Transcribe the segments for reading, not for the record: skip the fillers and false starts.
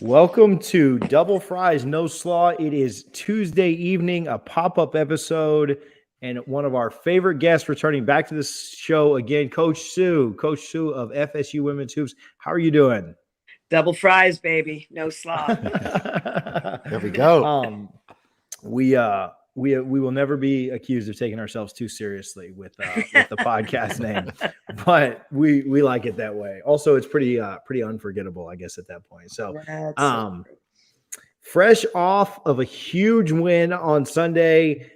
Welcome to Double Fries No Slaw. It is Tuesday evening, a pop-up episode, and one of our favorite guests returning back to this show again, Coach Sue of FSU Women's Hoops. How are you doing? Double fries, baby. No slaw. There we go. We will never be accused of taking ourselves too seriously with the podcast name, but we like it that way. Also, it's pretty unforgettable, I guess, at that point. So, fresh off of a huge win on Sunday,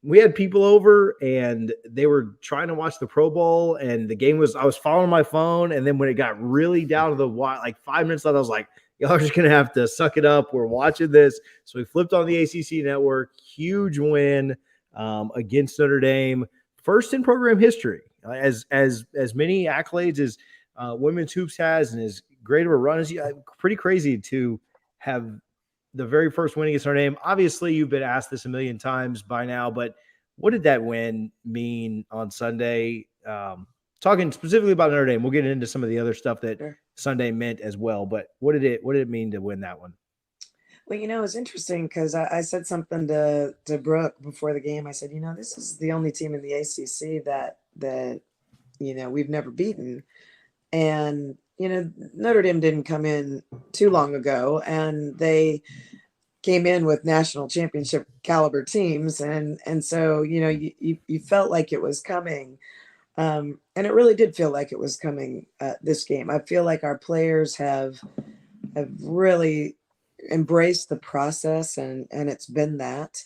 we had people over and they were trying to watch the Pro Bowl, and the game I was following my phone, and then when it got really down to the wire, like 5 minutes left, I was like, y'all are just going to have to suck it up. We're watching this. So we flipped on the ACC network. Huge win against Notre Dame. First in program history. As many accolades as women's hoops has and as great of a run as pretty crazy to have the very first win against Notre Dame. Obviously, you've been asked this a million times by now, but what did that win mean on Sunday? Talking specifically about Notre Dame, we'll get into some of the other stuff that Sunday meant as well. But what did it mean to win that one? Well, it's interesting because I said something to Brooke before the game. I said, this is the only team in the ACC that we've never beaten. And, Notre Dame didn't come in too long ago, and they came in with national championship caliber teams. And so, you felt like it was coming. And it really did feel like it was coming this game. I feel like our players have really embraced the process, and it's been that.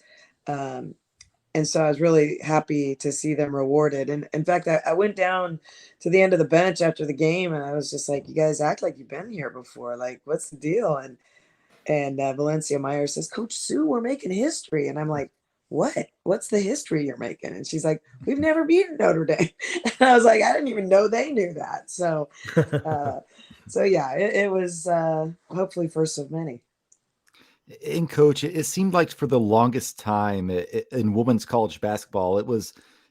And so I was really happy to see them rewarded. And in fact, I went down to the end of the bench after the game, and I was just like, you guys act like you've been here before. Like, what's the deal? And Valencia Meyer says, Coach Sue, we're making history. And I'm like, what? What's the history you're making? And she's like, we've never beaten Notre Dame. And I was like, I didn't even know they knew that. So, yeah, it was hopefully first of many. And Coach, it seemed like for the longest time in women's college basketball,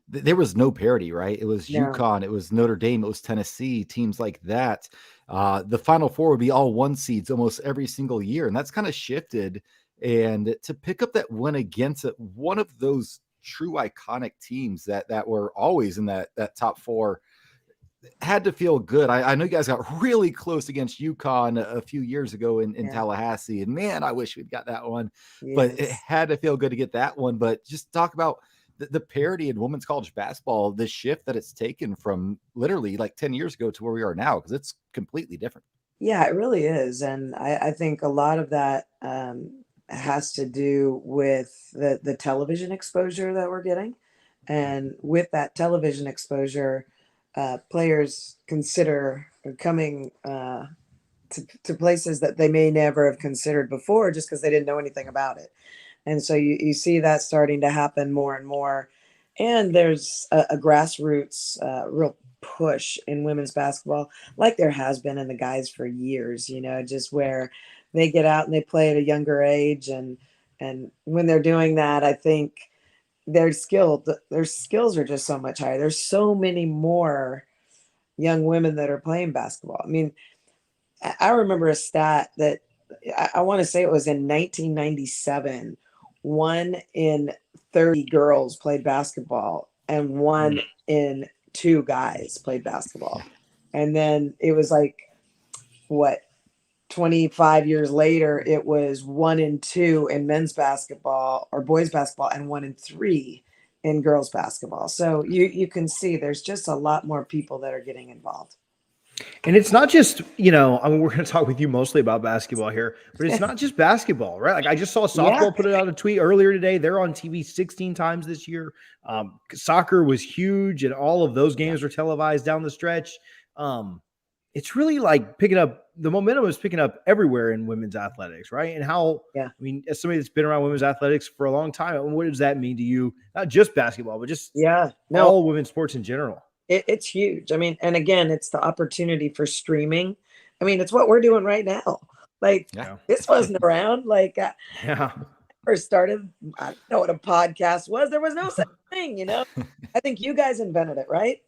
there was no parity, right? It was UConn, it was Notre Dame, it was Tennessee, teams like that. The Final Four would be all one seeds almost every single year, and that's kind of shifted. And to pick up that win against one of those true iconic teams that were always in that top four had to feel good. I know you guys got really close against UConn a few years ago in Tallahassee, and man, I wish we'd got that one. Yes. But it had to feel good to get that one. But just talk about the parity in women's college basketball, the shift that it's taken from literally like 10 years ago to where we are now, because it's completely different. Yeah, it really is. And I think a lot of that has to do with the television exposure that we're getting. And with that television exposure, players consider coming to places that they may never have considered before just because they didn't know anything about it. And so you see that starting to happen more and more. And there's a grassroots real push in women's basketball, like there has been in the guys for years, just where they get out and they play at a younger age. And when they're doing that, I think their skills are just so much higher. There's so many more young women that are playing basketball. I mean, I remember a stat that I want to say it was in 1997, 1 in 30 girls played basketball and 1 in 2 guys played basketball. And then it was like, 25 years later, it was 1 in 2 in men's basketball or boys basketball and 1 in 3 in girls basketball. So you can see there's just a lot more people that are getting involved. And it's not just, we're going to talk with you mostly about basketball here, but it's not just basketball, right? Like I just saw softball put out a tweet earlier today. They're on TV 16 times this year. Soccer was huge, and all of those games were televised down the stretch. It's really like the momentum is picking up everywhere in women's athletics, right? And as somebody that's been around women's athletics for a long time, what does that mean to you? Not just basketball, but just all women's sports in general. It's huge. I mean, and again, it's the opportunity for streaming. I mean, it's what we're doing right now. Like this wasn't around. first started, I didn't know what a podcast was. There was no such thing, you know. I think you guys invented it, right?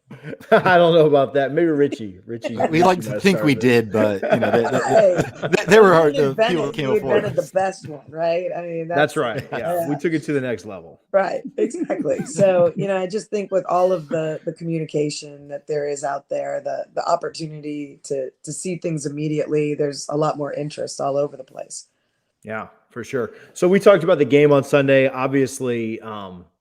I don't know about that. Maybe Richie. We like to think we did, but you know, they were hard. The people that came you before invented the us. best one, right? I mean, That's right. Yeah, we took it to the next level. Right, exactly. So, you know, I just think with all of the communication that there is out there, the opportunity to see things immediately, there's a lot more interest all over the place. Yeah, for sure. So we talked about the game on Sunday. Obviously,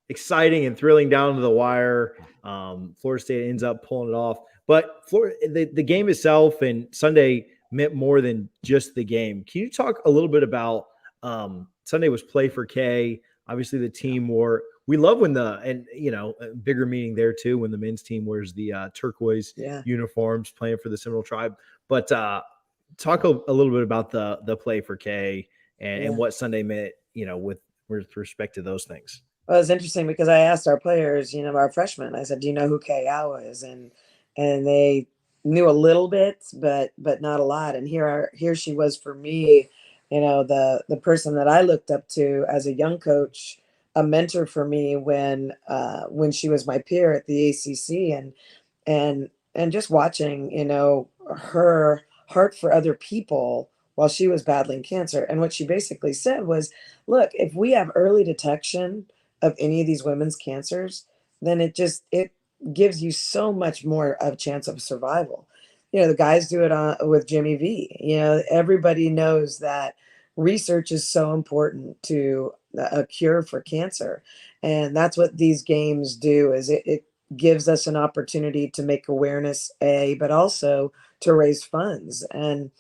exciting and thrilling down to the wire. Florida State ends up pulling it off, but the game itself and Sunday meant more than just the game. Can you talk a little bit about Sunday was play for K? Obviously, the team wore. We love when a bigger meaning there too when the men's team wears the turquoise uniforms playing for the Seminole Tribe. But talk a little bit about the play for K and what Sunday meant, with respect to those things. Well, it's interesting because I asked our players, our freshmen, I said, do you know who Kay Howe is? And they knew a little bit, but not a lot. And here she was for me, the person that I looked up to as a young coach, a mentor for me when she was my peer at the ACC, and just watching, her heart for other people while she was battling cancer. And what she basically said was, look, if we have early detection of any of these women's cancers, then it gives you so much more of a chance of survival. The guys do it with Jimmy V. Everybody knows that research is so important to a cure for cancer. And that's what these games do, is it gives us an opportunity to make awareness, but also to raise funds. And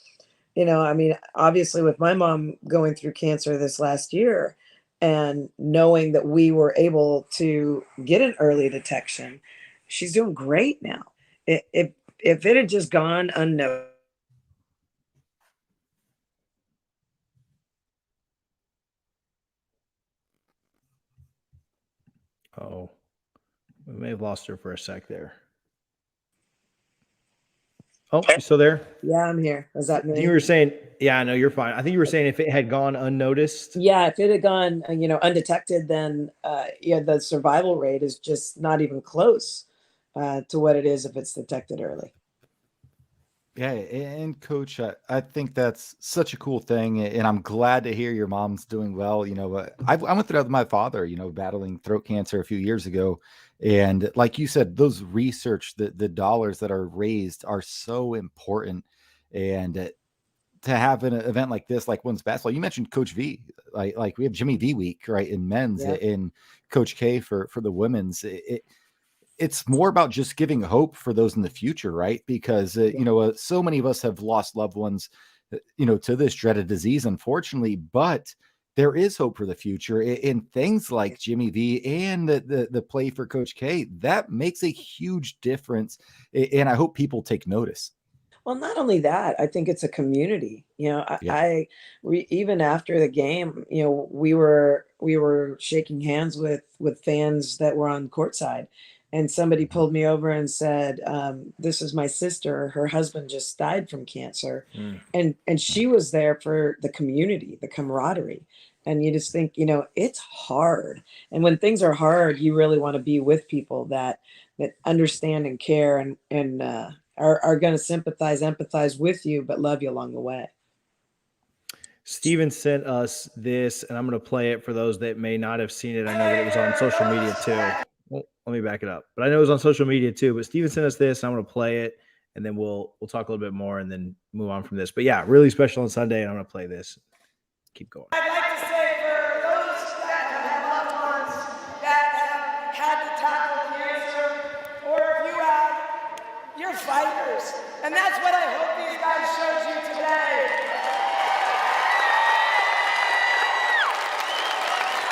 I mean, obviously with my mom going through cancer this last year and knowing that we were able to get an early detection, she's doing great now. If it had just gone unnoticed. Oh, we may have lost her for a sec there. Oh, you still there? Yeah, I'm here. Was that me? You were saying, yeah, I know you're fine. I think you were saying if it had gone unnoticed. Yeah, if it had gone, undetected, then the survival rate is just not even close to what it is if it's detected early. Yeah, and Coach, I think that's such a cool thing, and I'm glad to hear your mom's doing well. I went through that with my father, battling throat cancer a few years ago, and like you said, those research, the dollars that are raised are so important, and to have an event like this, like women's basketball, you mentioned Coach V, like we have Jimmy V week, right, in men's, and Coach K for the women's. It's more about just giving hope for those in the future, right? Because, so many of us have lost loved ones, to this dreaded disease, unfortunately, but there is hope for the future in things like Jimmy V and the play for Coach K. That makes a huge difference. And I hope people take notice. Well, not only that, I think it's a community. Even after the game, we were shaking hands with fans that were on courtside, and somebody pulled me over and said, "This is my sister. Her husband just died from cancer," and she was there for the community, the camaraderie. And you just think, it's hard, and when things are hard, you really want to be with people that understand and care and are going to empathize with you, but love you along the way. Steven sent us this, and I'm going to play it for those that may not have seen it. I know that it was on social media too. Well, let me back it up. But I know it was on social media too. But Steven sent us this. I'm going to play it, and then we'll talk a little bit more and then move on from this. But yeah, really special on Sunday, and I'm going to play this. Keep going. I'd like to say for those that have loved ones that have had to tackle cancer, or if you have, you're fighters. And that's what I hope these guys showed you today.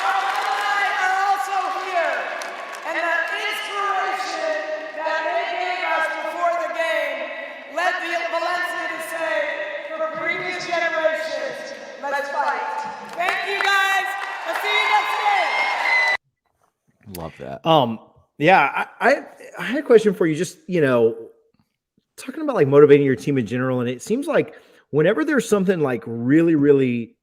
Our alumni are also here. And the inspiration that they gave us before the game led the Valencia to say, for previous generations, let's fight. Thank you guys. I'll see you next game. Love that. Yeah, I had a question for you. Just, talking about like motivating your team in general. And it seems like whenever there's something like really, really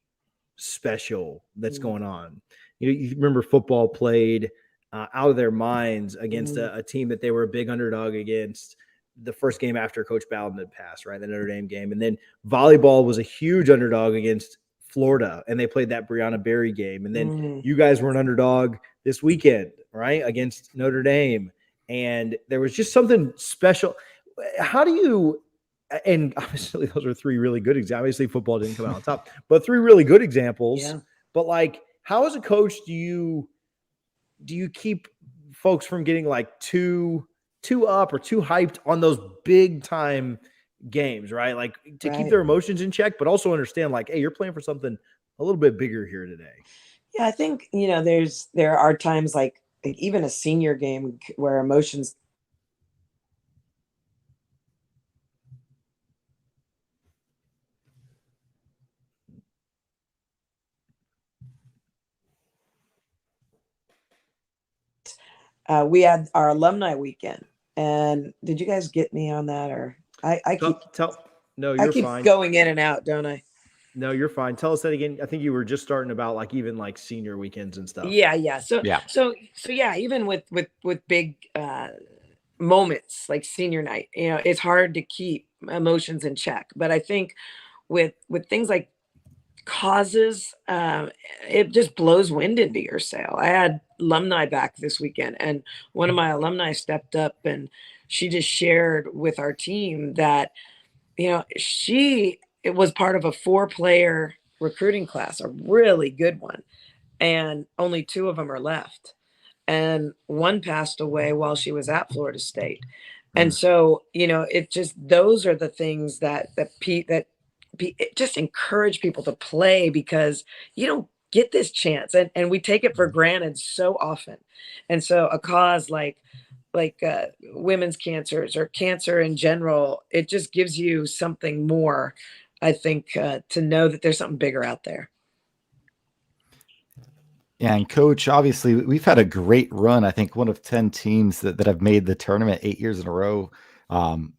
special that's going on. You remember football played out of their minds against a team that they were a big underdog against the first game after Coach Bowden had passed, right? The Notre Dame game. And then volleyball was a huge underdog against Florida, and they played that Brianna Berry game. And then you guys were an underdog this weekend, right? Against Notre Dame. And there was just something special. How do you, and obviously those are three really good examples. Obviously football didn't come out on top, but three really good examples. Yeah. But like, how as a coach do you keep folks from getting like too up or too hyped on those big time games, right? Like to keep their emotions in check, but also understand like, hey, you're playing for something a little bit bigger here today. Yeah, I think, there are times like even a senior game where emotions we had our alumni weekend. And did you guys get me on that? Or I keep fine. Going in and out, don't I? No, you're fine. Tell us that again. I think you were just starting about like even like senior weekends and stuff. Yeah. So yeah, even with big moments like senior night, it's hard to keep emotions in check. But I think with things like causes, it just blows wind into your sail. I had alumni back this weekend, and one of my alumni stepped up and she just shared with our team that it was part of a 4-player recruiting class, a really good one, and only 2 of them are left, and one passed away while she was at Florida State. And so it just, those are the things that just encourage people to play, because you don't get this chance, and we take it for granted so often. And so a cause like women's cancers or cancer in general, it just gives you something more, I think, to know that there's something bigger out there. Yeah, and Coach, obviously we've had a great run. I think one of 10 teams that have made the tournament 8 years in a row.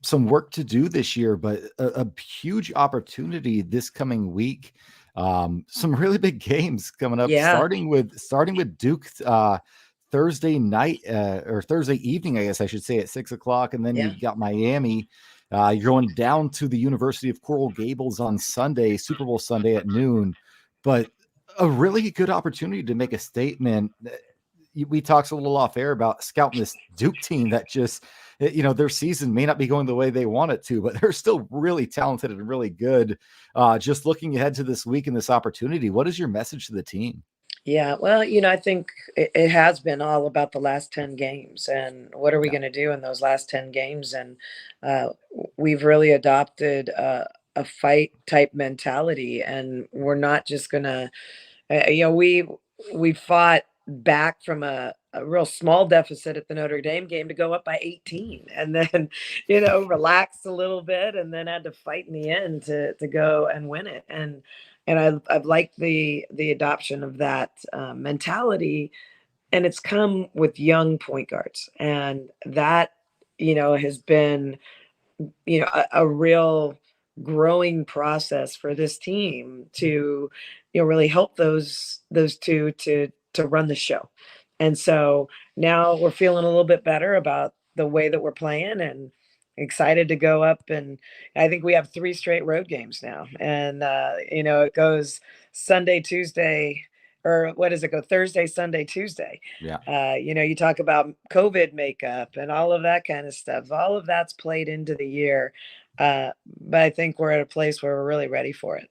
Some work to do this year, but a huge opportunity this coming week. Some really big games coming up, starting with Duke Thursday night or Thursday evening, I guess I should say, at 6:00. And then you've got Miami. You're going down to the University of Coral Gables on Sunday, Super Bowl Sunday at noon. But a really good opportunity to make a statement. We talked a little off air about scouting this Duke team that just, their season may not be going the way they want it to, but they're still really talented and really good. Just looking ahead to this week and this opportunity, what is your message to the team? Yeah, well, I think it has been all about the last 10 games and what are we going to do in those last 10 games. And we've really adopted a fight type mentality, and we're not just going to, we fought back from a real small deficit at the Notre Dame game to go up by 18, and then, relaxed a little bit, and then had to fight in the end to go and win it. And I've liked the adoption of that mentality, and it's come with young point guards, and that has been a real growing process for this team to really help those two to run the show. And so now we're feeling a little bit better about the way that we're playing, and excited to go up. And I think we have 3 straight road games now, and it goes Sunday, Tuesday, or what does it go? Thursday, Sunday, Tuesday. Yeah. You talk about COVID makeup and all of that kind of stuff. All of that's played into the year. But I think we're at a place where we're really ready for it.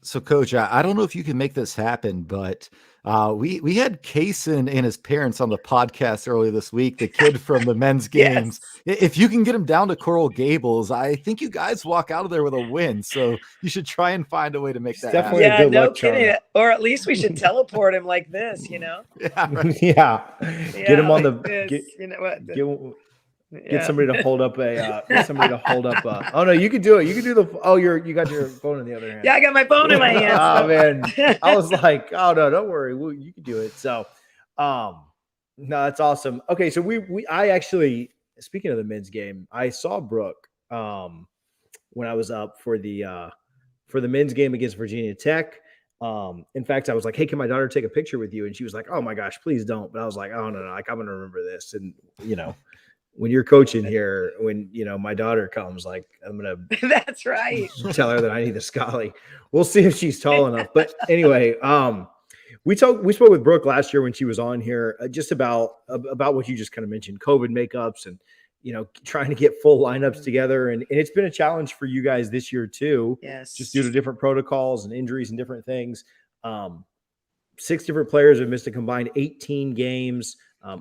So, Coach, I don't know if you can make this happen, but we had Kaysen and his parents on the podcast earlier this week, the kid from the men's games. Yes. If you can get him down to Coral Gables, I think you guys walk out of there with a win. So you should try and find a way to make that Definitely happen. a good no luck charm. kidding. Or at least we should teleport him like this, Yeah, right. Yeah. Get him on like the this, what? get somebody to hold up oh no, you can do it. You can do you got your phone in the other hand. Yeah, I got my phone in my hand. Oh man. I was like, oh no, don't worry. You can do it. So no, that's awesome. Okay, so I actually, speaking of the men's game, I saw Brooke when I was up for the men's game against Virginia Tech. In fact, I was like, "Hey, can my daughter take a picture with you?" And she was like, "Oh my gosh, please don't." But I was like, "Oh no, like I'm gonna remember this." And when you're coaching here, when my daughter comes, like I'm gonna That's right. tell her that I need the Scully. We'll see if she's tall enough. But anyway, we spoke with Brooke last year when she was on here, just about what you just kind of mentioned, COVID makeups and trying to get full lineups together, and it's been a challenge for you guys this year too. Yes. Just due to different protocols and injuries and different things. 6 different players have missed a combined 18 games,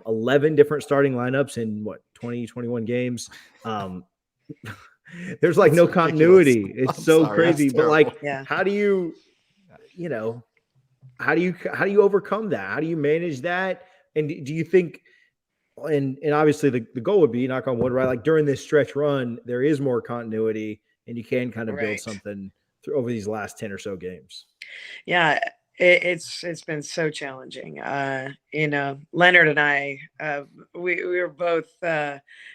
11 different starting lineups in 20, 21 games. There's like no continuity. It's so crazy. But like, how do you overcome that? How do you manage that? And do you think, and obviously the goal would be, knock on wood, right? Like during this stretch run, there is more continuity and you can kind of build something over these last 10 or so games. Yeah. It's been so challenging. Leonard and I, we were both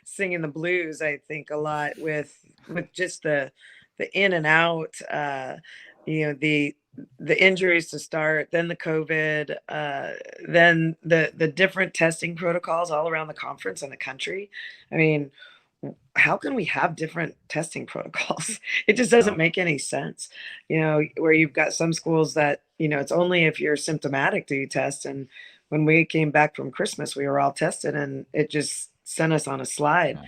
singing the blues, I think, a lot with just the in and out, the injuries to start, then the COVID, then the different testing protocols all around the conference and the country. I mean, how can we have different testing protocols? It just doesn't make any sense. Where you've got some schools that, it's only if you're symptomatic do you test. And when we came back from Christmas, we were all tested and it just sent us on a slide.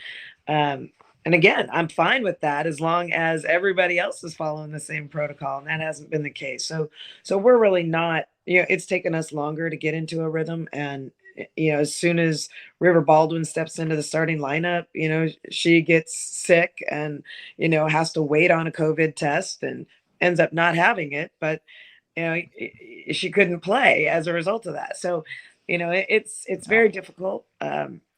And again, I'm fine with that as long as everybody else is following the same protocol. And that hasn't been the case. So we're really not, it's taken us longer to get into a rhythm. And, as soon as River Baldwin steps into the starting lineup, she gets sick and, has to wait on a COVID test and ends up not having it. But, she couldn't play as a result of that. So, it's very difficult.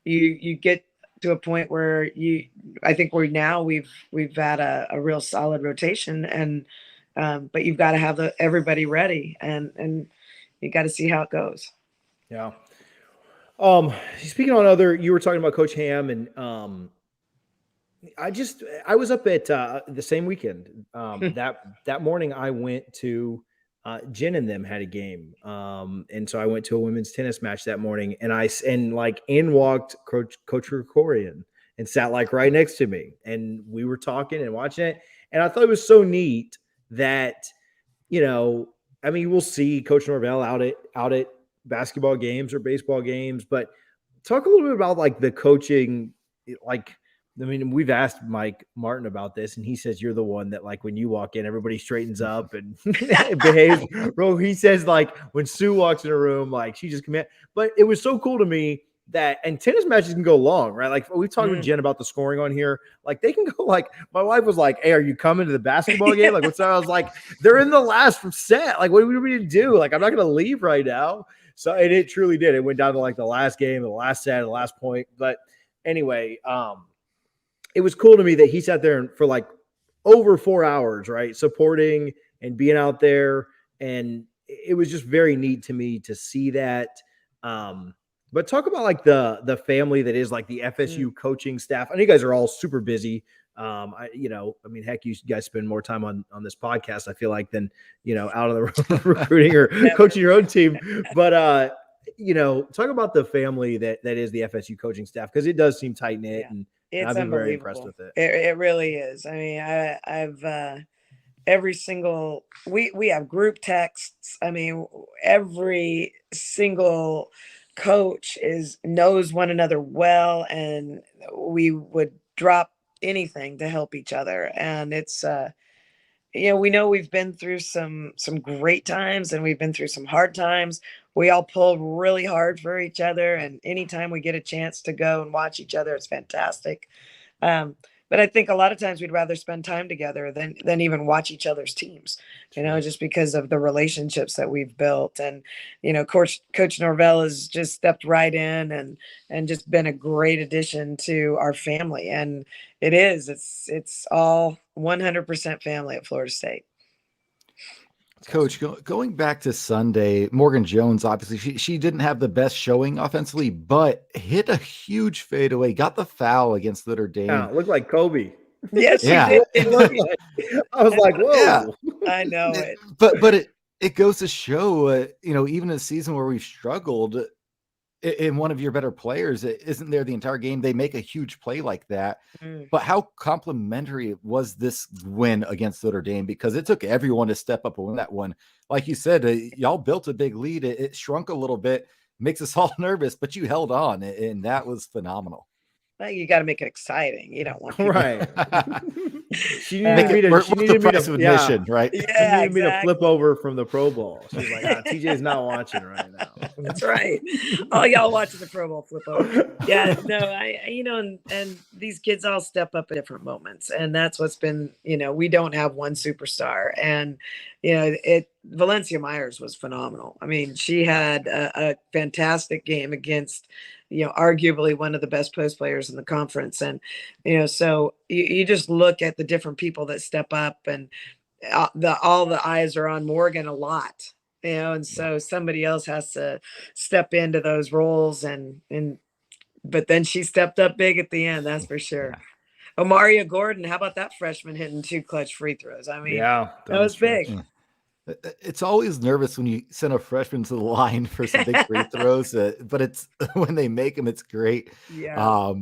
You get to a point where I think we've had a real solid rotation and, but you've got to have everybody ready and you got to see how it goes. Yeah. Speaking on you were talking about Coach Ham and, I was up at, the same weekend, that morning I went to, Jen and them had a game. And so I went to a women's tennis match that morning and in walked Coach Krikorian and sat like right next to me. And we were talking and watching it. And I thought it was so neat that, we'll see Coach Norvell out at basketball games or baseball games, but talk a little bit about like the coaching, we've asked Mike Martin about this, and he says you're the one that, like, when you walk in, everybody straightens up and behaves. Bro, he says, like, when Sue walks in a room, like, she just command. But it was so cool to me that, and tennis matches can go long, right? Like, we've talked with Jen about the scoring on here. Like, they can go, like, my wife was like, "Hey, are you coming to the basketball game?" Like, what's that? I was like, they're in the last set. Like, what do we need to do? Like, I'm not going to leave right now. So, and it truly did. It went down to, like, the last game, the last set, the last point. But anyway, it was cool to me that he sat there for like over 4 hours, right? Supporting and being out there. And it was just very neat to me to see that. But talk about like the family that is like the FSU coaching staff. I know you guys are all super busy. Heck, you guys spend more time on this podcast, I feel like, than, out on the recruiting or coaching your own team. But, talk about the family that is the FSU coaching staff, because it does seem tight knit and I've been very impressed with it. It really is. I mean, I've every single we have group texts. I mean, every single coach knows one another well, and we would drop anything to help each other. And it's we know we've been through some great times and we've been through some hard times. We all pull really hard for each other, and anytime we get a chance to go and watch each other, it's fantastic. But I think a lot of times we'd rather spend time together than even watch each other's teams, just because of the relationships that we've built. And, Coach Norvell has just stepped right in and just been a great addition to our family. And it's all 100% family at Florida State. Coach, going back to Sunday, Morgan Jones, obviously she didn't have the best showing offensively, but hit a huge fadeaway, got the foul against Notre Dame. Yeah, looked like Kobe. Yes, yeah. It I was like, whoa. Yeah, I know it. But it goes to show, even in a season where we've struggled, in one of your better players isn't there the entire game. They make a huge play like that. Mm. But how complimentary was this win against Notre Dame? Because it took everyone to step up and win that one. Like you said, y'all built a big lead. It shrunk a little bit, makes us all nervous, but you held on, and that was phenomenal. Well, you got to make it exciting. You don't want people. Right. She Make needed it me worth to, the price of admission, right? Yeah, she needed me to flip exactly. over from the Pro Bowl. She's like, TJ's not watching right now. That's right. All y'all watching the Pro Bowl flip over. Yeah, no, and these kids all step up at different moments, and that's what's been, we don't have one superstar, and Valencia Myers was phenomenal. I mean, she had a fantastic game against, arguably one of the best post players in the conference, and so you just look at the different people that step up, and all the eyes are on Morgan a lot. And so somebody else has to step into those roles, but then she stepped up big at the end, that's for sure. Yeah. Omaria Gordon, how about that freshman hitting 2 clutch free throws? I mean, that was big. Yeah. It's always nervous when you send a freshman to the line for some big free throws, but it's when they make them, it's great. Yeah.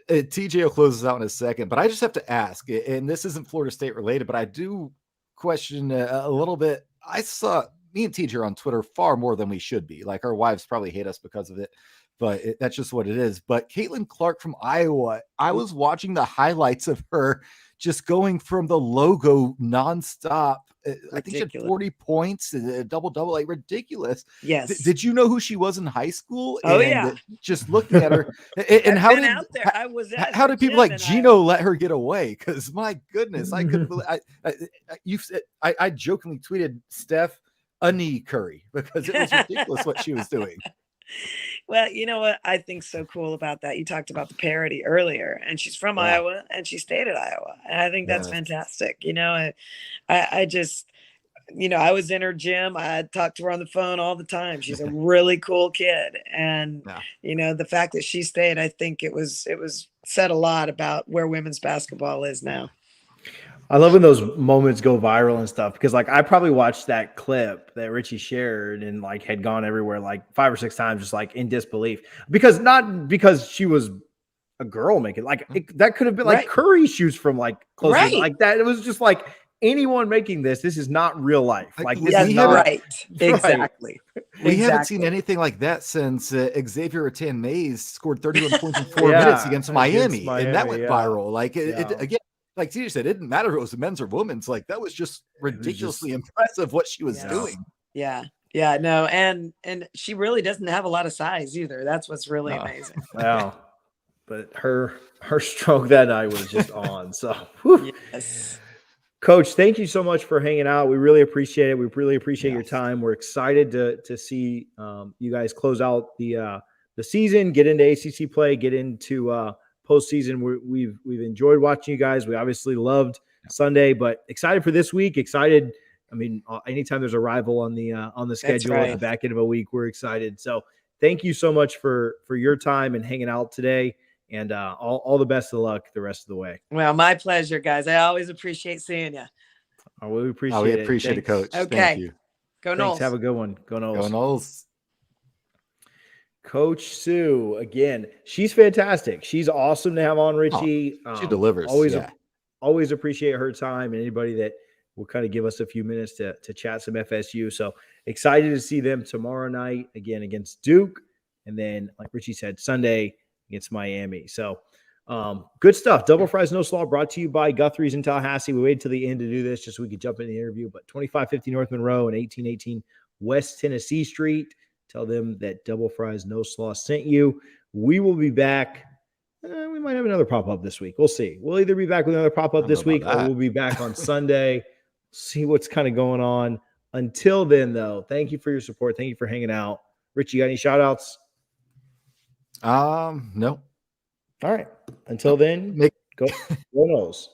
TJ will close us out in a second, but I just have to ask, and this isn't Florida State related, but I do question a little bit. I saw me and TJ are on Twitter far more than we should be. Like, our wives probably hate us because of it, but that's just what it is. But Caitlin Clark from Iowa, I was watching the highlights of her just going from the logo nonstop. I think she had 40 points, a double-double, like ridiculous. Yes. Did you know who she was in high school? Oh, and yeah. Just looking at her, and how did people like Gino let her get away? Because my goodness, I couldn't believe. I jokingly tweeted Steph a knee Curry because it was ridiculous what she was doing. Well, you know what I think's so cool about that? You talked about the parity earlier, and she's from Iowa, and she stayed at Iowa. And I think that's fantastic. I just, I was in her gym. I talked to her on the phone all the time. She's a really cool kid. And, the fact that she stayed, I think it was said a lot about where women's basketball is now. I love when those moments go viral and stuff, because I probably watched that clip that Richie shared and had gone everywhere 5 or 6 times, just in disbelief, not because she was a girl making that could have been Curry shoots from close like that. It was just anyone making this is not real life. This is not right. Exactly. We haven't seen anything like that since Xavier Rattan-Mays scored 31 points in 4 minutes against Miami, and that went viral. Again, like TJ said, it didn't matter if it was men's or women's. That was just ridiculously impressive what she was doing. Yeah. Yeah. No. And she really doesn't have a lot of size either. That's what's really amazing. Wow. But her stroke that night was just on. So, whew. Yes. Coach, thank you so much for hanging out. We really appreciate it. We really appreciate your time. We're excited to see you guys close out the season, get into ACC play, get into postseason. We've enjoyed watching you guys. We obviously loved Sunday, but excited for this week. Excited. I mean, anytime there's a rival on the schedule at the back end of a week, we're excited. So thank you so much for your time and hanging out today, and all the best of luck the rest of the way. Well, my pleasure, guys. I always appreciate seeing you. We appreciate it. We appreciate it, Coach. Okay. Thank you. Go Noles. Have a good one. Go Noles. Go Noles. Coach Sue, again, she's fantastic. She's awesome to have on, Richie. She delivers. Always appreciate her time, and anybody that will kind of give us a few minutes to chat some FSU. So excited to see them tomorrow night, again, against Duke. And then, like Richie said, Sunday against Miami. So good stuff. Double Fries No Slaw brought to you by Guthrie's in Tallahassee. We waited till the end to do this just so we could jump in the interview. But 2550 North Monroe and 1818 West Tennessee Street. Tell them that Double Fries No Slaw sent you. We will be back. We might have another pop-up this week. We'll see. We'll either be back with another pop-up this week or we'll be back on Sunday. See what's kind of going on. Until then, though, thank you for your support. Thank you for hanging out. Richie, you got any shout-outs? No. All right. Until then, go Noles.